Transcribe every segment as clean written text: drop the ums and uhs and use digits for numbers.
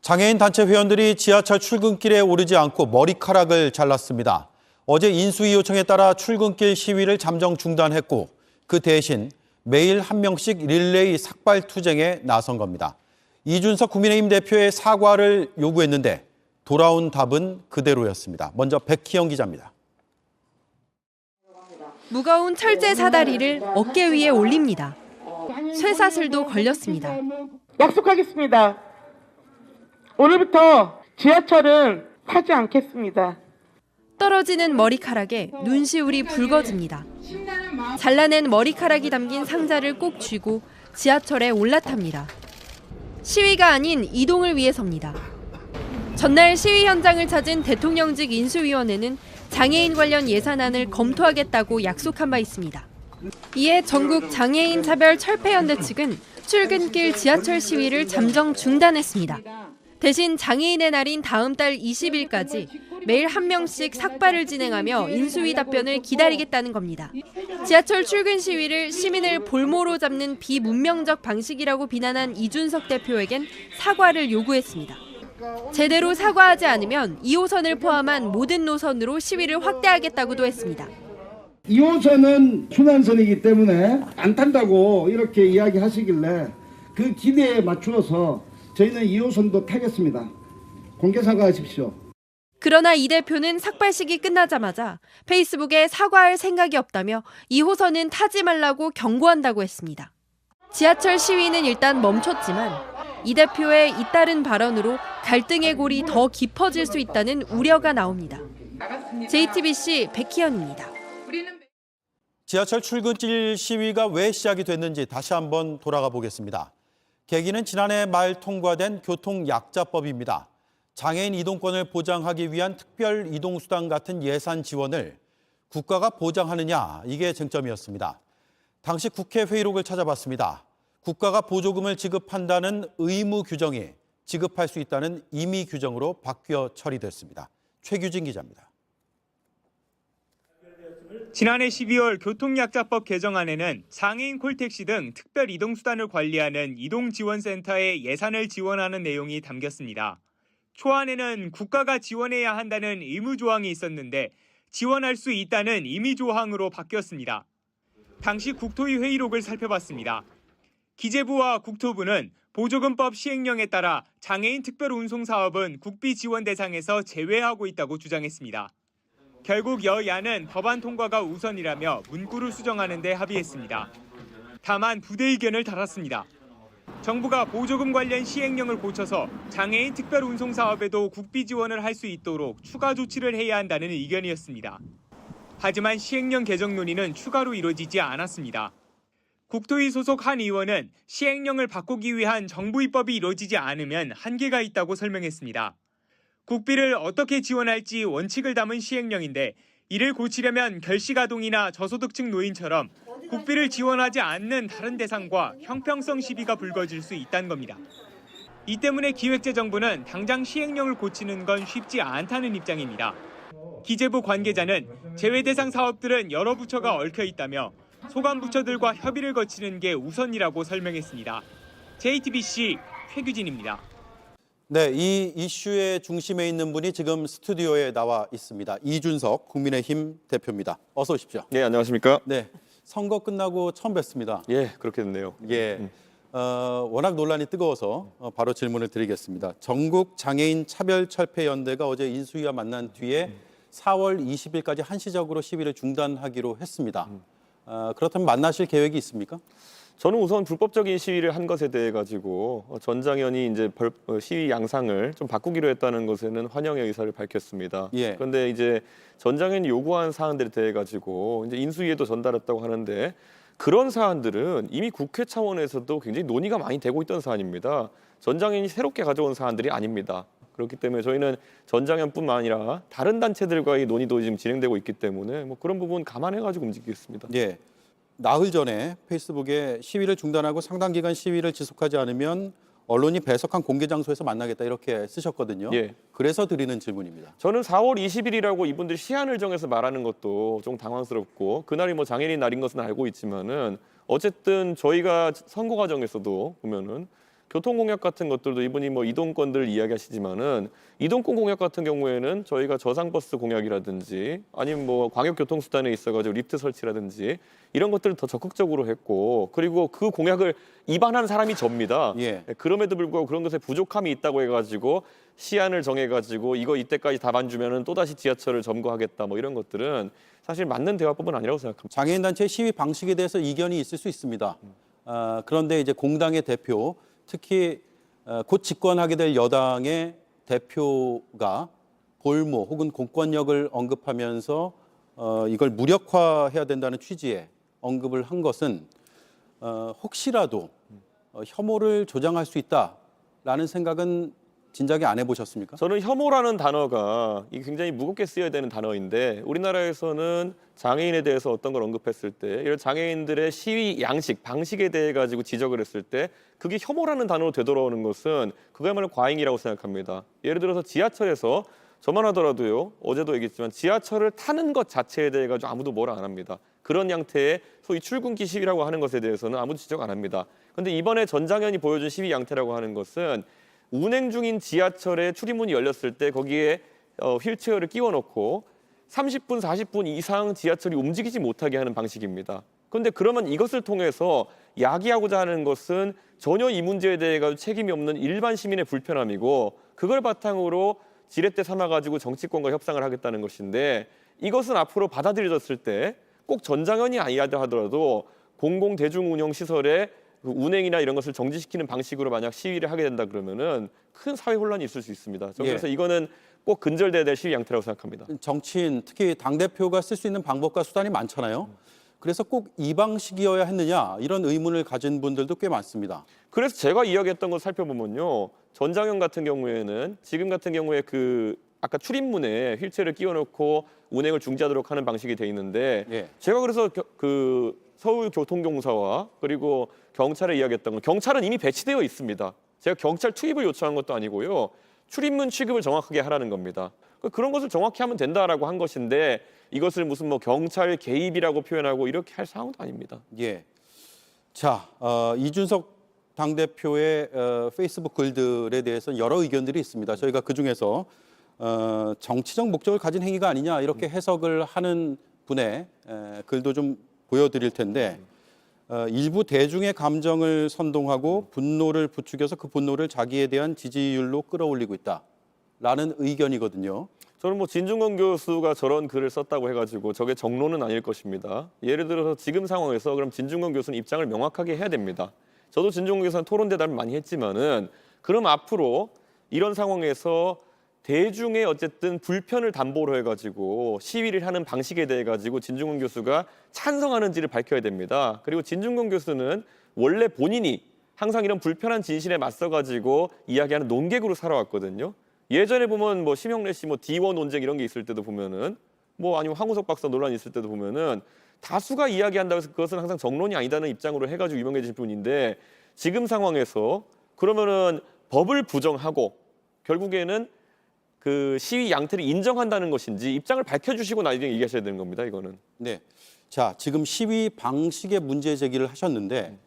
장애인 단체 회원들이 지하철 출근길에 오르지 않고 머리카락을 잘랐습니다. 어제 인수위 요청에 따라 출근길 시위를 잠정 중단했고 그 대신 매일 한 명씩 릴레이 삭발 투쟁에 나선 겁니다. 이준석 국민의힘 대표의 사과를 요구했는데 돌아온 답은 그대로였습니다. 먼저 백희영 기자입니다. 무거운 철제 사다리를 어깨 위에 올립니다. 쇠사슬도 걸렸습니다. 약속하겠습니다. 오늘부터 지하철은 타지 않겠습니다. 떨어지는 머리카락에 눈시울이 붉어집니다. 잘라낸 머리카락이 담긴 상자를 꼭 쥐고 지하철에 올라탑니다. 시위가 아닌 이동을 위해서입니다. 전날 시위 현장을 찾은 대통령직 인수위원회는 장애인 관련 예산안을 검토하겠다고 약속한 바 있습니다. 이에 전국 장애인 차별 철폐연대 측은 출근길 지하철 시위를 잠정 중단했습니다. 대신 장애인의 날인 다음 달 20일까지 매일 한 명씩 삭발을 진행하며 인수위 답변을 기다리겠다는 겁니다. 지하철 출근 시위를 시민을 볼모로 잡는 비문명적 방식이라고 비난한 이준석 대표에겐 사과를 요구했습니다. 제대로 사과하지 않으면 2호선을 포함한 모든 노선으로 시위를 확대하겠다고도 했습니다. 2호선은 순환선이기 때문에 안 탄다고 이렇게 이야기하시길래 그 기대에 맞추어서 저희는 2호선도 타겠습니다. 공개 사과하십시오. 그러나 이 대표는 삭발식이 끝나자마자 페이스북에 사과할 생각이 없다며 2호선은 타지 말라고 경고한다고 했습니다. 지하철 시위는 일단 멈췄지만 이 대표의 잇따른 발언으로 갈등의 골이 더 깊어질 수 있다는 우려가 나옵니다. JTBC 백희연입니다. 지하철 출근길 시위가 왜 시작이 됐는지 다시 한번 돌아가 보겠습니다. 계기는 지난해 말 통과된 교통약자법입니다. 장애인 이동권을 보장하기 위한 특별 이동수단 같은 예산 지원을 국가가 보장하느냐, 이게 쟁점이었습니다. 당시 국회 회의록을 찾아봤습니다. 국가가 보조금을 지급한다는 의무 규정이 지급할 수 있다는 임의 규정으로 바뀌어 처리됐습니다. 최규진 기자입니다. 지난해 12월 교통약자법 개정안에는 장애인 콜택시 등 특별 이동수단을 관리하는 이동지원센터에 예산을 지원하는 내용이 담겼습니다. 초안에는 국가가 지원해야 한다는 의무조항이 있었는데 지원할 수 있다는 임의조항으로 바뀌었습니다. 당시 국토위 회의록을 살펴봤습니다. 기재부와 국토부는 보조금법 시행령에 따라 장애인 특별운송사업은 국비 지원 대상에서 제외하고 있다고 주장했습니다. 결국 여야는 법안 통과가 우선이라며 문구를 수정하는 데 합의했습니다. 다만 부대 의견을 달았습니다. 정부가 보조금 관련 시행령을 고쳐서 장애인 특별운송사업에도 국비 지원을 할 수 있도록 추가 조치를 해야 한다는 의견이었습니다. 하지만 시행령 개정 논의는 추가로 이루어지지 않았습니다. 국토위 소속 한 의원은 시행령을 바꾸기 위한 정부 입법이 이루어지지 않으면 한계가 있다고 설명했습니다. 국비를 어떻게 지원할지 원칙을 담은 시행령인데 이를 고치려면 결식아동이나 저소득층 노인처럼 국비를 지원하지 않는 다른 대상과 형평성 시비가 불거질 수 있다는 겁니다. 이 때문에 기획재정부는 당장 시행령을 고치는 건 쉽지 않다는 입장입니다. 기재부 관계자는 제외 대상 사업들은 여러 부처가 얽혀 있다며 소관 부처들과 협의를 거치는 게 우선이라고 설명했습니다. JTBC 최규진입니다. 네, 이 이슈의 중심에 있는 분이 지금 스튜디오에 나와 있습니다. 이준석 국민의힘 대표입니다. 어서 오십시오. 네, 안녕하십니까? 네, 선거 끝나고 처음 뵙습니다. 예, 그렇게 됐네요. 예, 워낙 논란이 뜨거워서 바로 질문을 드리겠습니다. 전국 장애인 차별철폐연대가 어제 인수위와 만난 뒤에 4월 20일까지 한시적으로 시위를 중단하기로 했습니다. 그렇다면 만나실 계획이 있습니까? 저는 우선 불법적인 시위를 한 것에 대해 가지고 전 장현이 이제 시위 양상을 좀 바꾸기로 했다는 것에는 환영의 의사를 밝혔습니다. 예. 그런데 이제 전 장현이 요구한 사안들에 대해 가지고 이제 인수위에도 전달했다고 하는데 그런 사안들은 이미 국회 차원에서도 굉장히 논의가 많이 되고 있던 사안입니다. 전 장현이 새롭게 가져온 사안들이 아닙니다. 그렇기 때문에 저희는 전 장현뿐만 아니라 다른 단체들과의 논의도 지금 진행되고 있기 때문에 뭐 그런 부분 감안해가지고 움직이겠습니다. 예. 나흘 전에 페이스북에 시위를 중단하고 상당 기간 시위를 지속하지 않으면 언론이 배석한 공개 장소에서 만나겠다 이렇게 쓰셨거든요. 예. 그래서 드리는 질문입니다. 저는 4월 20일이라고 이분들이 시한을 정해서 말하는 것도 좀 당황스럽고 그날이 뭐 장애인 날인 것은 알고 있지만은 어쨌든 저희가 선거 과정에서도 보면은 교통공약 같은 것들도 이분이 뭐 이동권들을 이야기하시지만은 이동권 공약 같은 경우에는 저희가 저상버스 공약이라든지 아니면 뭐 광역교통수단에 있어가지고 리프트 설치라든지 이런 것들을 더 적극적으로 했고 그리고 그 공약을 입안한 사람이 접니다. 예. 그럼에도 불구하고 그런 것에 부족함이 있다고 해가지고 시안을 정해가지고 이거 이때까지 답 안 주면은 또다시 지하철을 점거하겠다 뭐 이런 것들은 사실 맞는 대화법은 아니라고 생각합니다. 장애인 단체 시위 방식에 대해서 이견이 있을 수 있습니다. 그런데 이제 공당의 대표, 특히 곧 집권하게 될 여당의 대표가 볼모 혹은 공권력을 언급하면서 이걸 무력화해야 된다는 취지의 언급을 한 것은 혹시라도 혐오를 조장할 수 있다라는 생각은 진작에 안 해보셨습니까? 저는 혐오라는 단어가 이게 굉장히 무겁게 쓰여야 되는 단어인데 우리나라에서는 장애인에 대해서 어떤 걸 언급했을 때 이런 장애인들의 시위 양식, 방식에 대해 가지고 지적을 했을 때 그게 혐오라는 단어로 되돌아오는 것은 그거야말로 과잉이라고 생각합니다. 예를 들어서 지하철에서 저만 하더라도요. 어제도 얘기했지만 지하철을 타는 것 자체에 대해 가지고 아무도 뭐라 안 합니다. 그런 양태의 소위 출근길 시위라고 하는 것에 대해서는 아무도 지적 안 합니다. 그런데 이번에 전장현이 보여준 시위 양태라고 하는 것은 운행 중인 지하철에 출입문이 열렸을 때 거기에 휠체어를 끼워놓고 30분, 40분 이상 지하철이 움직이지 못하게 하는 방식입니다. 그런데 그러면 이것을 통해서 야기하고자 하는 것은 전혀 이 문제에 대해 책임이 없는 일반 시민의 불편함이고 그걸 바탕으로 지렛대 삼아가지고 정치권과 협상을 하겠다는 것인데 이것은 앞으로 받아들여졌을 때 꼭 전장현이 아니하다 하더라도 공공대중운영시설의 그 운행이나 이런 것을 정지시키는 방식으로 만약 시위를 하게 된다 그러면은 큰 사회 혼란이 있을 수 있습니다. 저는 그래서 이거는 꼭 근절돼야 될 시위 양태라고 생각합니다. 정치인, 특히 당대표가 쓸 수 있는 방법과 수단이 많잖아요. 그래서 꼭 이 방식이어야 했느냐 이런 의문을 가진 분들도 꽤 많습니다. 그래서 제가 이야기했던 걸 살펴보면요. 전장현 같은 경우에는 지금 같은 경우에 그 아까 출입문에 휠체어를 끼워놓고 운행을 중지하도록 하는 방식이 돼 있는데 예. 제가 그래서 그 서울교통공사와 그리고 경찰에 이야기했던 건 경찰은 이미 배치되어 있습니다. 제가 경찰 투입을 요청한 것도 아니고요. 출입문 취급을 정확하게 하라는 겁니다. 그런 것을 정확히 하면 된다라고 한 것인데 이것을 무슨 뭐 경찰 개입이라고 표현하고 이렇게 할 상황도 아닙니다. 예. 자, 이준석 당대표의 페이스북 글들에 대해서는 여러 의견들이 있습니다. 저희가 그중에서 정치적 목적을 가진 행위가 아니냐 이렇게 해석을 하는 분의 글도 좀 보여드릴 텐데 일부 대중의 감정을 선동하고 분노를 부추겨서 그 분노를 자기에 대한 지지율로 끌어올리고 있다라는 의견이거든요. 저는 뭐 진중권 교수가 저런 글을 썼다고 해가지고 저게 정론은 아닐 것입니다. 예를 들어서 지금 상황에서 그럼 진중권 교수는 입장을 명확하게 해야 됩니다. 저도 진중권 교수는 토론 대담을 많이 했지만은 그럼 앞으로 이런 상황에서 대중의 어쨌든 불편을 담보로 해가지고 시위를 하는 방식에 대해 가지고 진중권 교수가 찬성하는지를 밝혀야 됩니다. 그리고 진중권 교수는 원래 본인이 항상 이런 불편한 진실에 맞서가지고 이야기하는 논객으로 살아왔거든요. 예전에 보면 뭐 심형래 씨 뭐 D1 논쟁 이런 게 있을 때도 보면은 뭐 아니면 황우석 박사 논란이 있을 때도 보면은 다수가 이야기한다고 해서 그것은 항상 정론이 아니다는 입장으로 해가지고 유명해진 분인데 지금 상황에서 그러면은 법을 부정하고 결국에는 그 시위 양태를 인정한다는 것인지 입장을 밝혀주시고 나중에 얘기하셔야 되는 겁니다. 이거는. 네. 자, 지금 시위 방식의 문제 제기를 하셨는데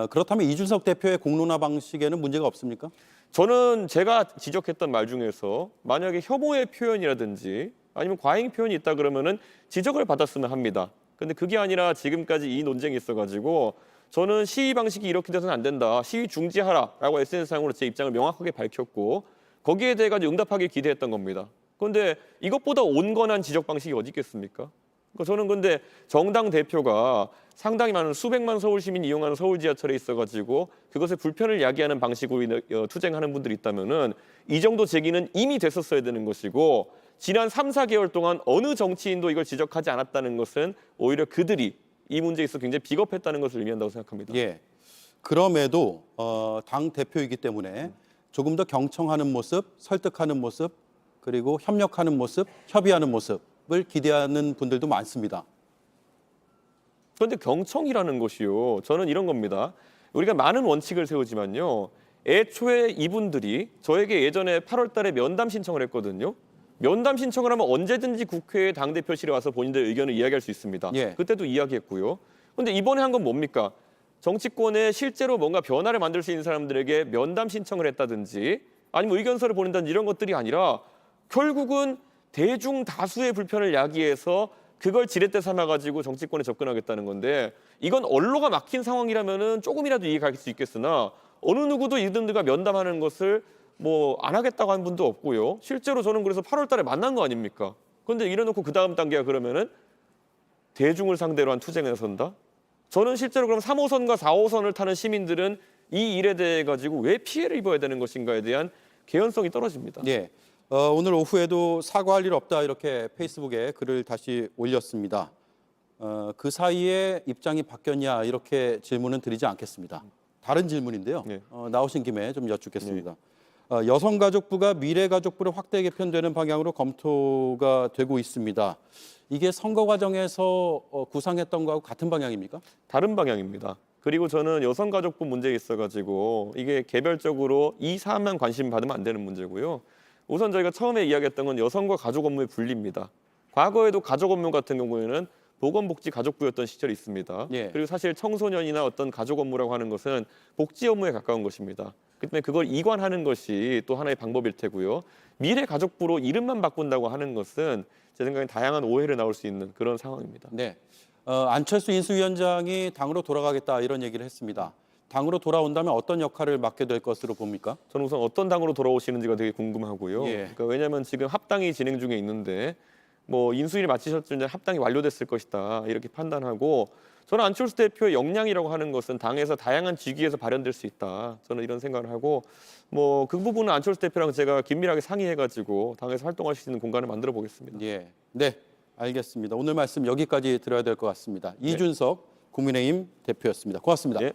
그렇다면 이준석 대표의 공론화 방식에는 문제가 없습니까? 저는 제가 지적했던 말 중에서 만약에 혐오의 표현이라든지 아니면 과잉 표현이 있다 그러면은 지적을 받았으면 합니다. 근데 그게 아니라 지금까지 이 논쟁이 있어가지고 저는 시위 방식이 이렇게 돼서는 안 된다. 시위 중지하라라고 SNS상으로 제 입장을 명확하게 밝혔고 거기에 대해 가지고 응답하길 기대했던 겁니다. 그런데 이것보다 온건한 지적 방식이 어디 있겠습니까? 그러니까 저는 근데 정당 대표가 상당히 많은 수백만 서울 시민이 이용하는 서울 지하철에 있어가지고 그것에 불편을 야기하는 방식으로 투쟁하는 분들이 있다면은 이 정도 제기는 이미 됐었어야 되는 것이고 지난 3, 4개월 동안 어느 정치인도 이걸 지적하지 않았다는 것은 오히려 그들이 이 문제에 있어 굉장히 비겁했다는 것을 의미한다고 생각합니다. 예. 그럼에도 당 대표이기 때문에 조금 더 경청하는 모습, 설득하는 모습, 그리고 협력하는 모습, 협의하는 모습을 기대하는 분들도 많습니다. 그런데 경청이라는 것이요. 저는 이런 겁니다. 우리가 많은 원칙을 세우지만요. 애초에 이분들이 저에게 예전에 8월 달에 면담 신청을 했거든요. 면담 신청을 하면 언제든지 국회에 당대표실에 와서 본인들의 의견을 이야기할 수 있습니다. 예. 그때도 이야기했고요. 그런데 이번에 한 건 뭡니까? 정치권에 실제로 뭔가 변화를 만들 수 있는 사람들에게 면담 신청을 했다든지 아니면 의견서를 보낸다든지 이런 것들이 아니라 결국은 대중 다수의 불편을 야기해서 그걸 지렛대 삼아가지고 정치권에 접근하겠다는 건데 이건 언로가 막힌 상황이라면은 조금이라도 이해가 갈 수 있겠으나 어느 누구도 이분들과 면담하는 것을 뭐 안 하겠다고 한 분도 없고요. 실제로 저는 그래서 8월 달에 만난 거 아닙니까? 그런데 이래놓고 그 다음 단계가 그러면은 대중을 상대로 한 투쟁에 나선다? 저는 실제로 그럼 3호선과 4호선을 타는 시민들은 이 일에 대해 가지고 왜 피해를 입어야 되는 것인가에 대한 개연성이 떨어집니다. 예. 오늘 오후에도 사과할 일 없다 이렇게 페이스북에 글을 다시 올렸습니다. 그 사이에 입장이 바뀌었냐 이렇게 질문은 드리지 않겠습니다. 다른 질문인데요. 네. 나오신 김에 좀 여쭙겠습니다. 여성가족부가 미래가족부를 확대 개편되는 방향으로 검토가 되고 있습니다. 이게 선거 과정에서 구상했던 거하고 같은 방향입니까? 다른 방향입니다. 그리고 저는 여성가족부 문제에 있어가지고 이게 개별적으로 이 사안만 관심 받으면 안 되는 문제고요. 우선 저희가 처음에 이야기했던 건 여성과 가족 업무의 분리입니다. 과거에도 가족 업무 같은 경우에는 보건복지가족부였던 시절이 있습니다. 예. 그리고 사실 청소년이나 어떤 가족 업무라고 하는 것은 복지 업무에 가까운 것입니다. 그렇기 때문에 그걸 이관하는 것이 또 하나의 방법일 테고요. 미래가족부로 이름만 바꾼다고 하는 것은 제 생각엔 다양한 오해를 나올 수 있는 그런 상황입니다. 네. 안철수 인수위원장이 당으로 돌아가겠다 이런 얘기를 했습니다. 당으로 돌아온다면 어떤 역할을 맡게 될 것으로 봅니까? 저는 우선 어떤 당으로 돌아오시는지가 되게 궁금하고요. 예. 그러니까 왜냐하면 지금 합당이 진행 중에 있는데 뭐 인수위를 마치셨을 합당이 완료됐을 것이다 이렇게 판단하고 저는 안철수 대표의 역량이라고 하는 것은 당에서 다양한 직위에서 발현될 수 있다. 저는 이런 생각을 하고 뭐 그 부분은 안철수 대표랑 제가 긴밀하게 상의해가지고 당에서 활동할 수 있는 공간을 만들어 보겠습니다. 예. 네. 알겠습니다. 오늘 말씀 여기까지 들어야 될 것 같습니다. 이준석 국민의힘 대표였습니다. 고맙습니다. 예.